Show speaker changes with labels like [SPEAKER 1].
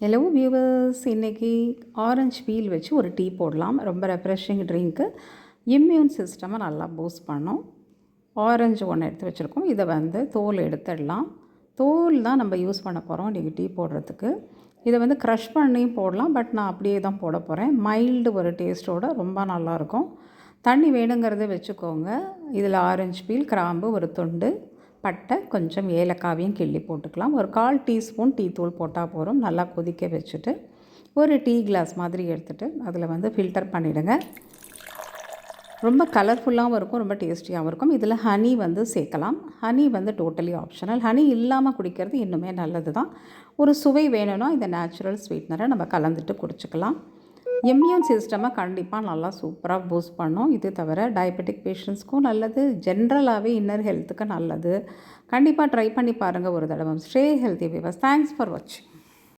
[SPEAKER 1] Hello viewers, இன்றைக்கி orange feel வச்சு ஒரு டீ போடலாம். ரொம்ப ரெஃப்ரெஷிங் ட்ரிங்க்கு. இம்யூன் சிஸ்டமை நல்லா பூஸ்ட் பண்ணும். ஆரஞ்சு ஒன்று எடுத்து வச்சுருக்கோம். இதை தோல் எடுத்துடலாம். தோல் தான் நம்ம யூஸ் பண்ண போகிறோம் இன்றைக்கி டீ போடுறதுக்கு. இதை க்ரஷ் பண்ணியும் போடலாம், பட் நான் அப்படியே தான் போட போகிறேன். மைல்டு ஒரு டேஸ்ட்டோடு ரொம்ப நல்லாயிருக்கும். தண்ணி வேணுங்கிறத வச்சுக்கோங்க. இதில் ஆரஞ்சு பீல், கிராம்பு, ஒரு துண்டு பட்டை, கொஞ்சம் ஏலக்காவையும் கிள்ளி போட்டுக்கலாம். ஒரு 1/4 டீஸ்பூன் டீ தூள் போட்டால் போதும். நல்லா கொதிக்க வச்சுட்டு ஒரு டீ கிளாஸ் மாதிரி எடுத்துகிட்டு அதில் ஃபில்டர் பண்ணிவிடுங்க. ரொம்ப கலர்ஃபுல்லாகவும் இருக்கும், ரொம்ப டேஸ்டியாகவும் இருக்கும். இதில் ஹனி சேர்க்கலாம். Honey totally optional. ஹனி இல்லாமல் குடிக்கிறது இன்னுமே நல்லது தான். ஒரு சுவை வேணும்னா இந்த நேச்சுரல் ஸ்வீட்னரை நம்ம கலந்துட்டு குடிச்சிக்கலாம். இம்யூன் சிஸ்டமை கண்டிப்பாக நல்லா சூப்பராக பூஸ்ட் பண்ணும். இது தவிர டயபெட்டிக் பேஷண்ட்ஸ்க்கும் நல்லது, ஜென்ரலாகவே இன்னர் ஹெல்த்துக்கு நல்லது. கண்டிப்பாக ட்ரை பண்ணி பாருங்கள் ஒரு தடவை. Stay healthy viewers. Thanks for வாட்சிங்.